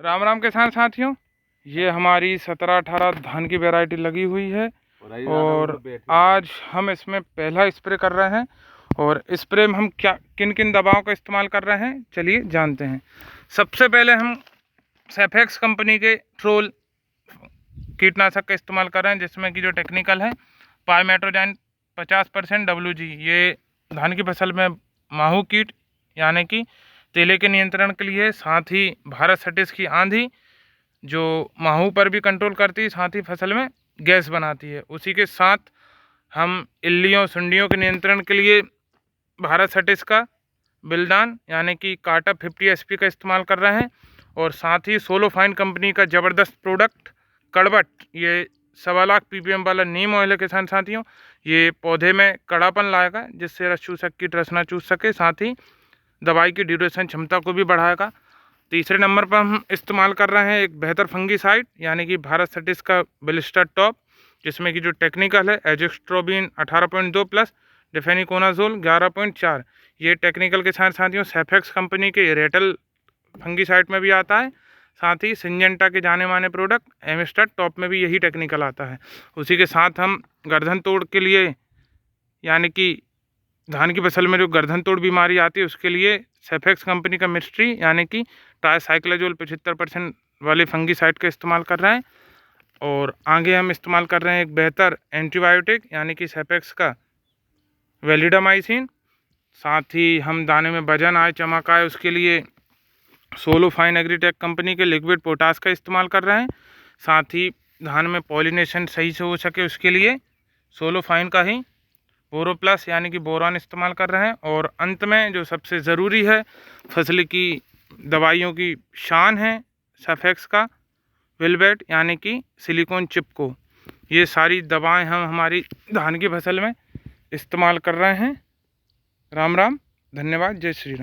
राम राम किसान साथियों, ये हमारी 17-18 धान की वैरायटी लगी हुई है और आज हम इसमें पहला स्प्रे कर रहे हैं। और स्प्रे में हम क्या किन किन दवाओं का इस्तेमाल कर रहे हैं चलिए जानते हैं। सबसे पहले हम सेफेक्स कंपनी के ट्रोल कीटनाशक का इस्तेमाल कर रहे हैं, जिसमें कि जो टेक्निकल है पाइमेट्रोजाइन 50% WG। ये धान की फसल में माहू कीट यानी कि तेले के नियंत्रण के लिए, साथ ही भारत सटिस की आंधी जो माहू पर भी कंट्रोल करती है, साथ ही फसल में गैस बनाती है। उसी के साथ हम इल्लियों सुंडियों के नियंत्रण के लिए भारत सटिस का बिल्डान यानी कि काटा 50 SP का इस्तेमाल कर रहे हैं। और साथ ही सोलोफाइन कंपनी का ज़बरदस्त प्रोडक्ट कड़वट, ये 1.25 लाख ppm वाला नीम ऑयल है किसान साथियों। ये पौधे में कड़ापन लाएगा, जिससे रस चूसक कीट रस ना चूस सके, साथ ही दवाई की ड्यूरेशन क्षमता को भी बढ़ाएगा। तीसरे नंबर पर हम इस्तेमाल कर रहे हैं एक बेहतर फंगीसाइड यानी कि भारत सटिस का ब्लिस्टर टॉप, जिसमें कि जो टेक्निकल है एजोस्ट्रोबिन 18.2+ डिफेनिकोनाजोल 11.4। ये टेक्निकल के साथ साथियों सेफेक्स कंपनी के रेटल फंगीसाइड में भी आता है। साथ ही सिंजेंटा के जाने माने प्रोडक्ट एमिस्टर टॉप में भी यही टेक्निकल आता है। उसी के साथ हम गर्दन तोड़ के लिए यानी कि धान की फसल में जो गर्दन तोड़ बीमारी आती है उसके लिए सेफेक्स कंपनी का मिस्ट्री यानी कि ट्राइसाइक्लोजोल 75% वाले फंगीसाइड का इस्तेमाल कर रहे हैं। और आगे हम इस्तेमाल कर रहे हैं एक बेहतर एंटीबायोटिक यानी कि सेफेक्स का वेलिडामाइसिन। साथ ही हम दाने में वजन आए, चमक आए, उसके लिए सोलोफाइन एग्रीटेक कंपनी के लिक्विड पोटास का इस्तेमाल कर रहे हैं। साथ ही धान में पॉलिनेशन सही से हो सके उसके लिए सोलोफाइन का ही बोरो प्लस यानी कि बोरान इस्तेमाल कर रहे हैं। और अंत में जो सबसे ज़रूरी है फसल की दवाइयों की शान है सेफेक्स का विलवेट यानी कि सिलिकॉन चिपको। ये सारी दवाएं हम हमारी धान की फसल में इस्तेमाल कर रहे हैं। राम राम, धन्यवाद, जय श्री राम।